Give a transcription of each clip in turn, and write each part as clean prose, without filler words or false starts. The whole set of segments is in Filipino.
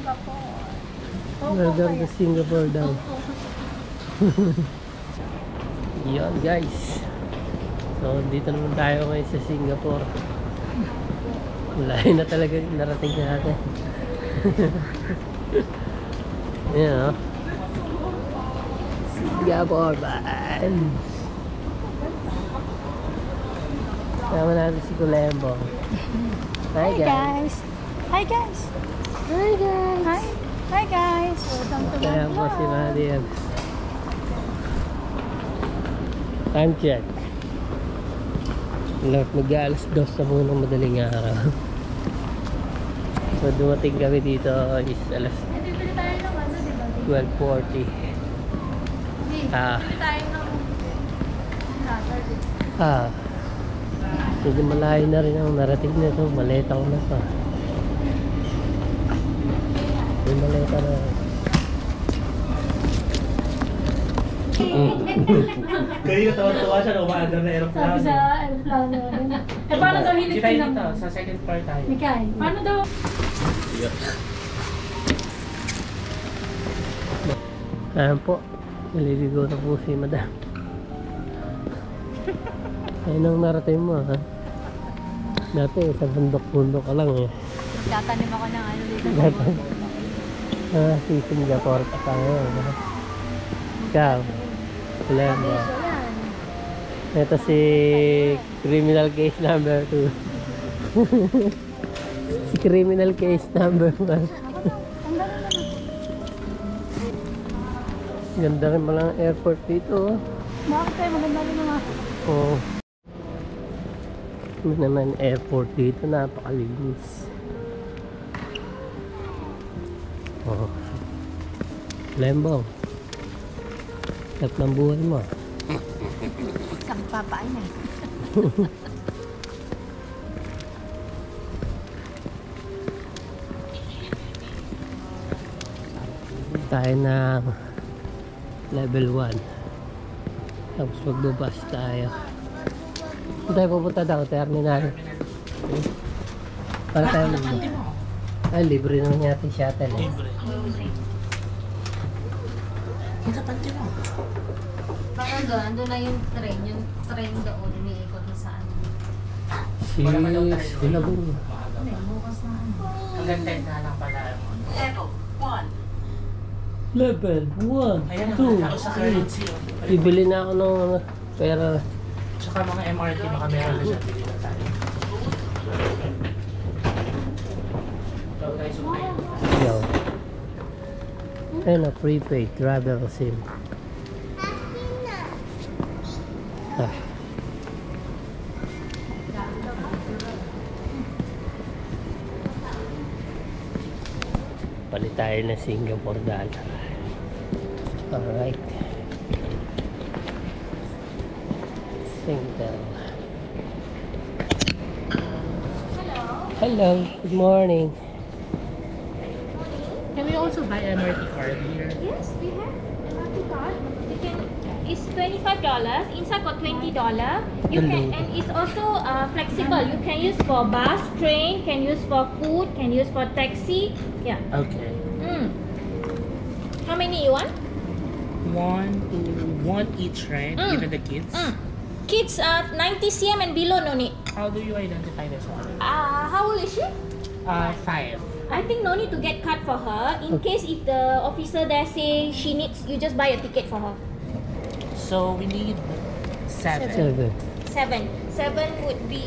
Welcome to Singapore daw. Yan guys. So dito naman tayo ngayon sa Singapore. Layo na talaga narating natin. Yan o. Singapore bye. Sama natin si Kulembo. Hi guys. Hi guys. Hi guys. Hi. Hi guys. Welcome to Kaya po si Madian. Time check. Mag-aalas 2 na po ng madaling araw. So dumating kami dito is alas 12:40. Medyo malayo na rin ang narating nito. Maleta ko na pa. May maleta na. Kaya tawa-tawa siya na umaandar na aeroplano. Sabi sa aeroplano. Eh paano daw hilig Kita dito, sa second floor tayo. Mikay, paano daw? Ayan po. Naliligo na po si Madam. Ayun ang narating mo ha. Dati sa bundok-bundok ka lang eh. Tatanim ako ng ano dito. Si Singapore pa tayo. Ikaw. Kulembo. Ito si criminal case number 2. Si criminal case number 1. Ganda rin pala ang airport dito. Bakit tayo maganda rin mga? Oo. May naman airport dito, napakalinis. Oh. Lembo. Sarap ng buhay mo. Isang papaan eh. Tayo na level 1. Tapos magbabas tayo. Saan tayo pupunta daw? Terminal. Para tayo libre. Ay, libre naman yata yung shuttle eh. Libre. Kinapante mo. Baka doon, ando na yung train doon, umiikot na saan. Silabong. Bukas na ano. Hanggang 10 na lang pala. Level 1, Ayan, 2, ako sa currency. 3. Bibili na ako ng pera. Tsaka mga MRT, baka meron na siya. Bili na tayo. So guys, Yo. Ayun na, prepaid travel sim. Ah. Palit tayo ng Singapore dollar. Alright. Singapore. Hello. Good morning. can we also buy MRT card here? Yes, we have MRT card. You can, it's $25. Inside got $20. You can, and it's also flexible. You can use for bus, train, can use for food, can use for taxi. Yeah. Okay. How many you want? One each, right? Even the kids? Kids 90 cm and below, no need. How do you identify this one? How old is she? 5. I think no need to get card for her. In case if the officer there say she needs, you just buy a ticket for her. So we need 7. 7. 7 would be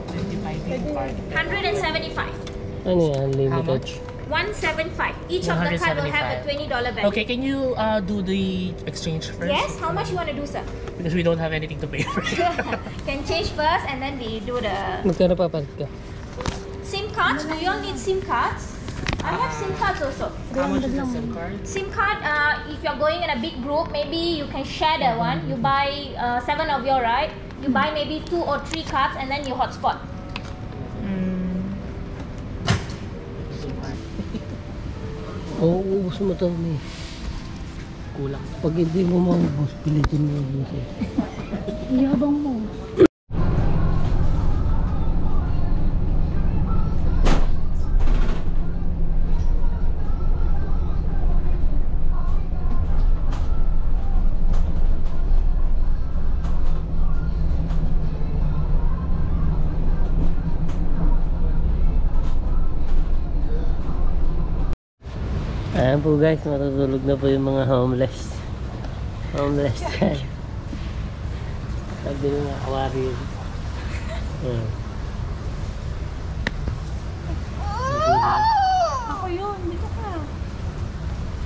25 card. 175. Ano yan? How Unlimited? much? 175. Each of the card will have a $20 value. Okay, can you do the exchange first? Yes. How much you want to do, sir? Because we don't have anything to pay for. Can change first and then we do the Magkano papalit ka? SIM cards. Do you all need SIM cards? I have SIM cards also. How much is the SIM card? SIM card, if you're going in a big group, maybe you can share the one. You buy 7 of your, right? You buy maybe 2 or 3 cards and then you hotspot. Oo, ubus mo to, may. Kulang. Pag hindi mo maubos, pilitin mo ubus eh. Yabang mo. Ayan po guys, matutulog na po yung mga homeless. Homeless dyan. Sabi ng aquarium. Ako yun, dito ka.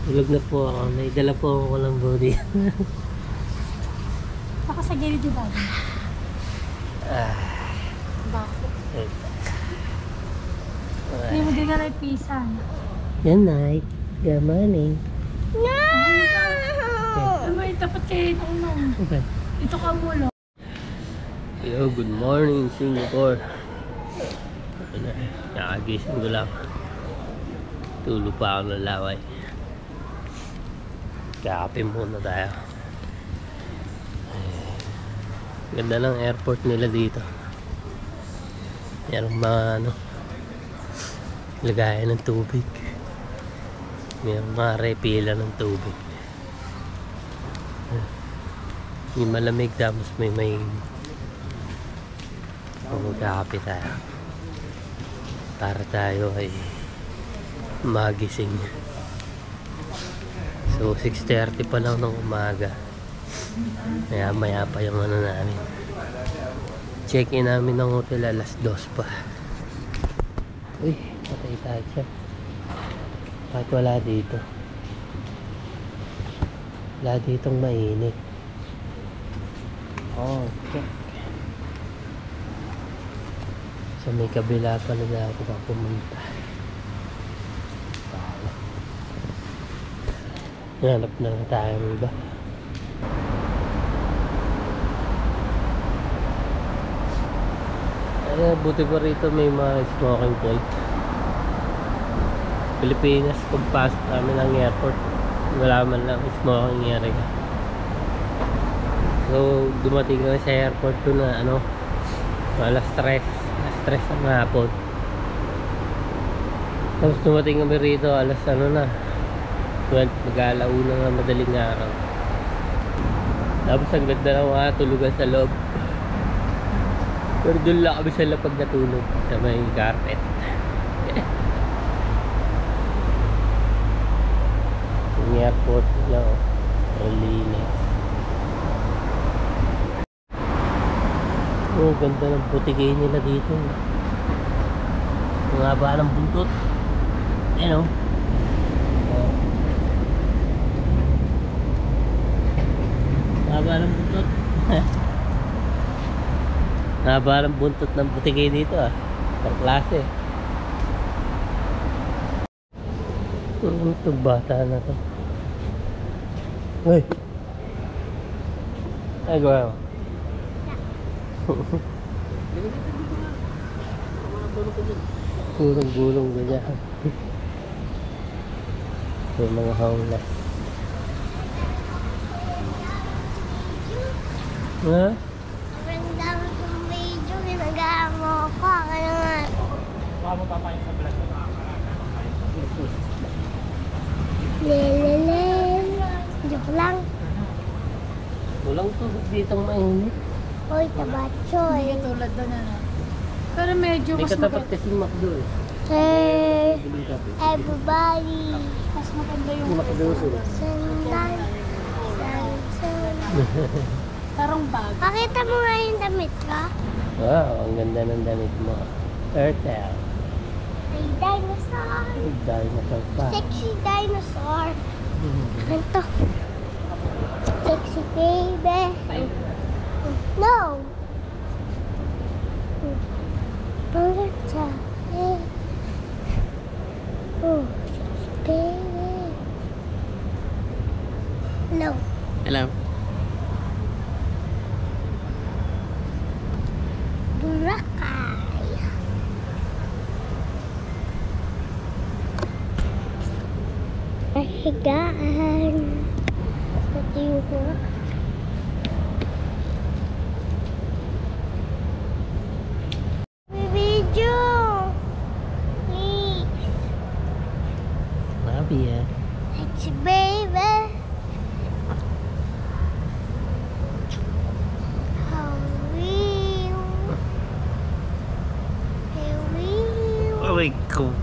Tulog na po ako. May dala po ako ng body. Baka sa gilid yung bago. Bakit? Hindi mo din na rin pisan. Yan, Nay. Good morning. Ano may tapat kayo ito nung? Okay. Ito ka mulo. Yo, good morning, Singapore. Nakagising ko lang. Tulog pa ako ng laway. Kape muna tayo. Ganda ng airport nila dito. Merong mga lagayan ng tubig. Merong mga repila ng tubig. May malamig tapos may magkakape tayo para tayo ay magising. So 6:30 pa lang ng umaga, kaya maya pa yung namin. Check-in namin ng hotel alas 2 pa. Uy, patay tayo siya. Bakit wala dito? Wala ditong mainit. Oh, okay. So may kabila pa na ako pa pumunta. Hanap na lang tayo ng iba. Buti pa rito may mga smoking point. Pilipinas, pagpasok namin ng airport, wala man lang smoking area. So dumating kami sa airport to na alas 3 ng hapon. Tapos dumating kami rito alas na 12, mag-alauna nga madaling araw. Tapos ang ganda ng mga tulugan sa loob. Pero doon lang kami sa lapag natulog sa may carpet. Yung airport nila, ang linis. Oh, ganda ng putikay nila dito. Ang haba ng buntot. Ayan o. Haba ng buntot. Haba ng buntot ng putikay dito Pang klase. Itong bata na to. Uy. Ay, gawa mo. Gulong-gulong ganyan. Yung mga homeless. Ha? Ganda mo itong video, ginagawa mo ako. Kaya nga. Baka mo papayin sa vlog na Lelele. Joke lang. Walang tubig ditong mainit. Hoy, tabachoy. Hindi tulad doon Pero medyo May mas katapat maganda. kasing McDo eh. Hey, Biling kape. everybody. Mas maganda yung McDo sila. Sundan. Sundan. parang bag. Pakita mo nga yung damit ka. Wow, ang ganda ng damit mo. Turtle. May dinosaur. Dinosaur pa. Sexy dinosaur. Ganito. Sexy baby. No. Pangata. Oh, sexy baby. No. Hello. Boracay. Higaan. Ito yung Boracay. Video. Please. Happy eh. It's a baby. How real. How real. Oh my God.